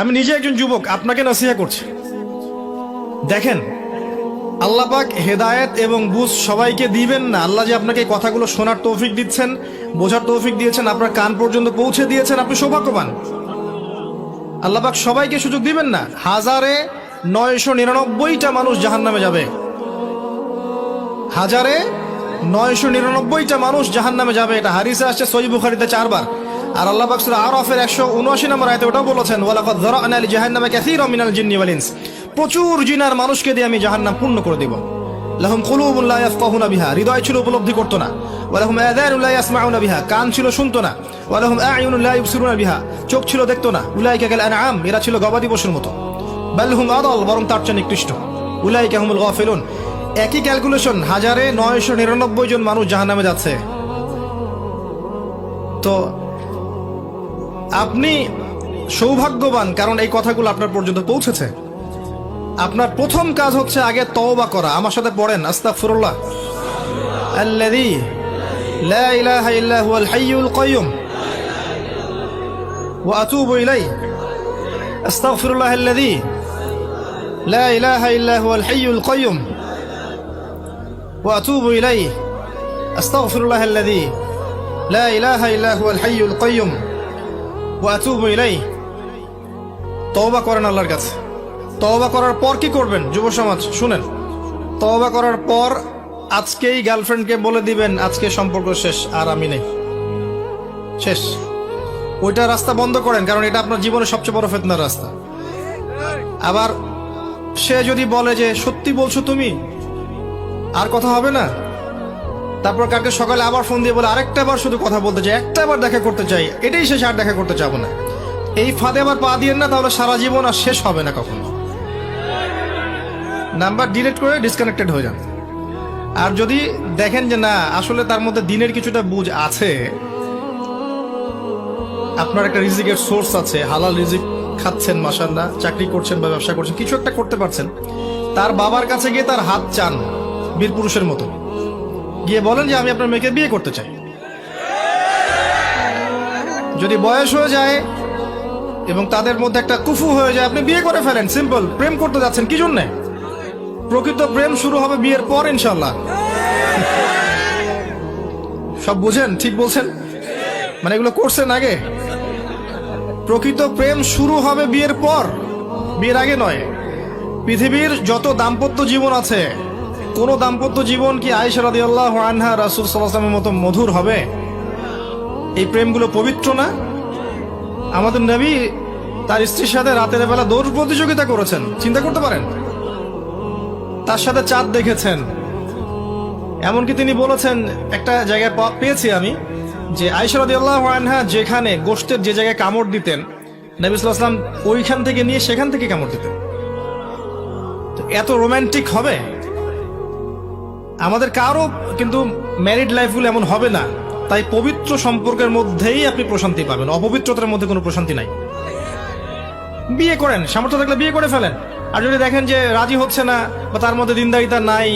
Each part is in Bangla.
আমি নিজে একজন যুবক, আপনাকে নসিহত করছি। দেখেন, আল্লাহ পাক হেদায়েত এবং বুঝ সবাইকে দিবেন না। আল্লাহ যে আপনাকে এই কথাগুলো শোনার তৌফিক দিচ্ছেন, বোঝার তৌফিক দিয়েছেন, আপনার কান পর্যন্ত পৌঁছে দিয়েছেন, আপনি সৌভাগ্যবান। আল্লাহ পাক সবাইকে সুযোগ দিবেন না। 1999টা মানুষ জাহান্নামে যাবে, 1999টা মানুষ জাহান্নামে যাবে। এটা হাদিসে আসছে সহিহ বুখারীতে 4 বার। আর আল্লাহ পাক সূরা আরাফের 179 নম্বর আয়াতে ওটাও বলেছেন, ওয়ালাকাদ যারা'না লিজাহান্নামা কাসীরাম মিনাল জিন্নি ওয়াল ইনস। প্রচুর জিনার মানুষকে দিয়ে আমি জাহান্নাম পূর্ণ করে দেব। লাহুম কুলুবুন লা ইয়াফকাহুনা বিহা, হৃদয় ছিল উপলব্ধি করতো না। ওয়া লাহুম আযানুন লা ইয়াসমাউনা বিহা, কান ছিল শুনতো না। ওয়া লাহুম আ'য়ুনুন লা ইবসিরুনা বিহা, চোখ ছিল দেখতো না। উলাইকা কাল আনআম, এরা ছিল গবাদি পশুর মতো। বাল হুম আদাল, বরং তার চেয়ে নিকৃষ্ট। উলাইকা হুমুল গাফিলুন। একই ক্যালকুলেশন, 1999 জন মানুষ জাহান্নামে যাচ্ছে। তো আপনি সৌভাগ্যবান, কারণ এই কথাগুলো আপনার পর্যন্ত পৌঁছেছে। আপনার প্রথম কাজ হচ্ছে আগে তওবা করা। আমার সাথে পড়েন, আস্তাগফিরুল্লাহ আল্লাযী লা ইলাহা ইল্লা হুয়াল হাইয়ুল কাইয়্যুম ওয়া আতুবু ইলাইহি। আস্তাগফিরুল্লাহ আল্লাযী লা ইলাহা ইল্লা হুয়াল হাইয়ুল কাইয়্যুম ওয়া আতুবু ইলাইহি। আস্তাগফিরুল্লাহ আল্লাযী লা ইলাহা ইল্লা হুয়াল হাইয়ুল কাইয়্যুম ওয়া আতুবু ইলাইহি। তওবা করেন আল্লাহর কাছে। তওবা করার পর কি করবেন যুব সমাজ শুনেন? তওবা করার পর আজকেই গার্লফ্রেন্ডকে বলে দিবেন, আজকে সম্পর্ক শেষ, আর আমি নেই, শেষ। ওইটা রাস্তা বন্ধ করেন, কারণ এটা আপনার জীবনের সবচেয়ে বড় ফিতনার রাস্তা। আবার সে যদি বলে যে সত্যি বলছো তুমি, আর কথা হবে না, তারপর কালকে সকালে আবার ফোন দিয়ে বলে আরেকটা বার শুধু কথা বলতে চাই, একটা বার দেখা করতে চাই, এটাই শেষ, আর দেখা করতে চাবো না। এই ফাঁদে আবার পা দিয়েন না, তাহলে সারা জীবন আর শেষ হবে না কখনো। নাম্বার ডিলিট করে ডিসকানেক্টেড হয়ে যান। আর যদি দেখেন যে না, আসলে তার মধ্যে দিনের কিছুটা বুঝ আছে, আপনার একটা রিজিকের সোর্স আছে, হালাল রিজিক খাচ্ছেন, মাশাআল্লাহ, চাকরি করছেন বা ব্যবসা করছেন, কিছু একটা করতে পারছেন, তার বাবার কাছে গিয়ে তার হাত চান বীর পুরুষের মতো, গিয়ে বলেন যে আমি আপনার মেয়েকে বিয়ে করতে চাই। যদি বয়স হয়ে যায় এবং তাদের মধ্যে একটা কুফু হয়ে যায়, আপনি বিয়ে করে ফেলেন। সিম্পল। প্রেম করতে যাচ্ছেন কি জন্যে? প্রকৃত প্রেম শুরু হবে বিয়ের পর ইনশাল্লাহ। সব বুঝেন? ঠিক বলছেন? মানে এগুলো করছেন আগে? প্রকৃত প্রেম শুরু হবে বিয়ের পর, বিয়ের আগে নয়। পৃথিবীর যত দাম্পত্য জীবন আছে, কোন দাম্পত্য জীবন কি আয়েশা রাদিয়াল্লাহু আনহা রাসূল সাল্লাল্লাহু আলাইহি ওয়াসাল্লামের মতো মধুর হবে? এই প্রেমগুলো পবিত্র না? আমাদের নবী তার স্ত্রীর সাথে রাতের বেলা দৌড় প্রতিযোগিতা করেছেন, চিন্তা করতে পারেন। তার সাথে চাঁদ দেখেছেন। এমনকি তিনি বলেছেন, একটা জায়গায় পেয়েছি আমি, যে আয়েশা রাদিয়াল্লাহু আনহা যেখানে গোশতের যে জায়গায় কামড় দিতেন, নবী সাল্লাল্লাহু আলাইহি ওয়াসাল্লাম ওইখান থেকে নিয়ে সেখান থেকে কামড় দিতেন। তো এত রোমান্টিক হবে? আমাদের কারো কিন্তু ম্যারিড লাইফগুলো এমন হবে না। তাই পবিত্র সম্পর্কের মধ্যেই আপনি প্রশান্তি পাবেন, অপবিত্রতার মধ্যে কোনো প্রশান্তি নাই। বিয়ে করেন, সামর্থ্য থাকলে বিয়ে করে ফেলেন। আর যদি দেখেন যে রাজি হচ্ছে না বা তার মধ্যে দিনদারিতা নাই,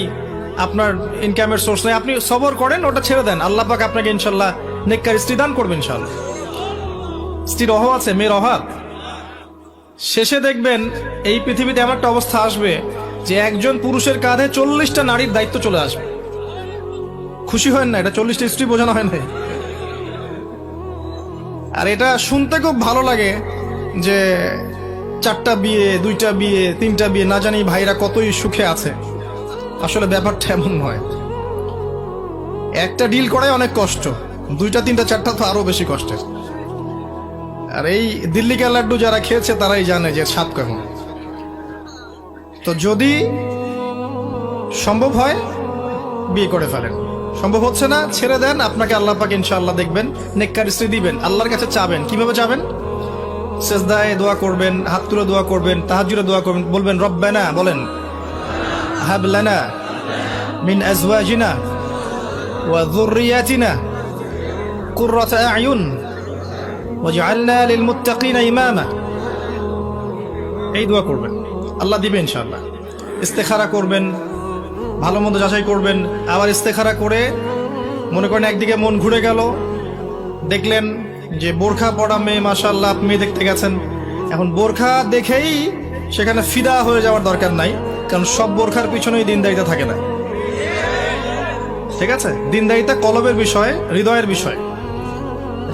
আপনার ইনকামের সোর্স নাই, আপনি সবর করেন, ওটা ছেড়ে দেন। আল্লাহ পাক আপনাকে ইনশাল্লাহ নেককার স্ত্রী দান করবেন ইনশাল্লাহ। স্ত্রীর অভাব আছে, মেয়ের অভাব। শেষে দেখবেন এই পৃথিবীতে এমন একটা অবস্থা আসবে যে একজন পুরুষের কাঁধে 40টা নারীর দায়িত্ব চলে আসবে। খুশি হয় না? এটা 40টা স্ত্রী বোঝানো হয় না। আর এটা শুনতে খুব ভালো লাগে যে 4টা বিয়ে, 2টা বিয়ে, 3টা বিয়ে, না জানি ভাইরা কতই সুখে আছে। আসলে ব্যাপারটা এমন নয়। একটা ডিল করাই অনেক কষ্ট, 2টা 3টা 4টা তো আরো বেশি কষ্টের। আর এই দিল্লি কা লাড্ডু যারা খেয়েছে তারাই জানে যে স্বাদ কেমন। তো যদি সম্ভব হয় বিয়ে করে ফেলেন, সম্ভব হচ্ছে না ছেড়ে দেন। আপনাকে আল্লাহ পাক ইনশাআল্লাহ দেখবেন নেককার স্ত্রী দিবেন। আল্লাহর কাছে চাবেন, কিভাবে চাবেন? সেজদায় দোয়া করবেন, হাত তুলে দোয়া করবেন, তাহাজ্জুদে দোয়া করবেন, বলবেন রব্বানা, বলেন হাব লানা মিন আজওয়াজিনা ওয়া যুররিয়াতিনা কুররাতা আ'য়ুন ওয়াজআলনা লিল মুত্তাকিনা ইমামা। এই দোয়া করবেন, আল্লাহ দিবেন ইনশাআল্লাহ। ইস্তেখারা করবেন, ভালো মন্দ যাচাই করবেন। আবার ইস্তেখারা করে মনে করেন একদিকে মন ঘুরে গেল, দেখলেন যে বোরখা পড়া মেয়ে, মাশাআল্লাহ, আপনি মেয়ে দেখতে গেছেন, এখন বোরখা দেখেই সেখানে ফিদা হয়ে যাওয়ার দরকার নাই, কারণ সব বোরখার পিছনেই দিনদারিতা থাকে না। ঠিক আছে, দিনদারিতা কলবের বিষয়, হৃদয়ের বিষয়।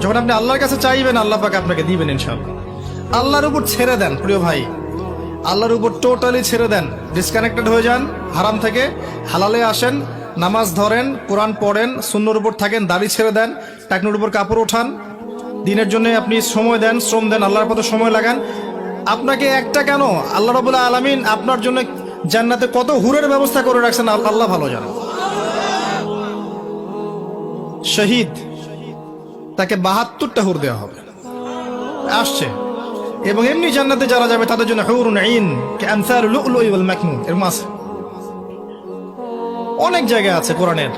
যখন আপনি আল্লাহর কাছে চাইবেন, আল্লাহ পাক আপনাকে দিবেন ইনশাআল্লাহ। আল্লাহর উপর ছেড়ে দেন প্রিয় ভাই, আল্লাহর উপর টোটালি ছেড়ে দেন। ডিসকানেক্টেড হয়ে যান হারাম থেকে, হালালে আসেন, নামাজ ধরেন, কোরআন পড়েন, সুন্নর উপর থাকেন, দাড়ি ছেড়ে দেন, টাকনুর উপর কাপড় ওঠান, দিনের জন্য আপনি সময় দেন, শ্রম দেন, আল্লাহর পথে সময় লাগান। আপনাকে একটা কেন, আল্লাহ রাব্বুল আলামিন আপনার জন্য জান্নাতে কত হুরের ব্যবস্থা করে রাখছেন আল্লাহ ভালো জানেন। শহীদ, তাকে 72টা হুর দেওয়া হবে, আসছে। এবং এমনি জান্নাতে যারা যাবে তাদের জন্য হুরুন আইন কামসালুল লুলুই ওয়াল মাকনুন, এর মাস অনেক জায়গা আছে কোরআনের।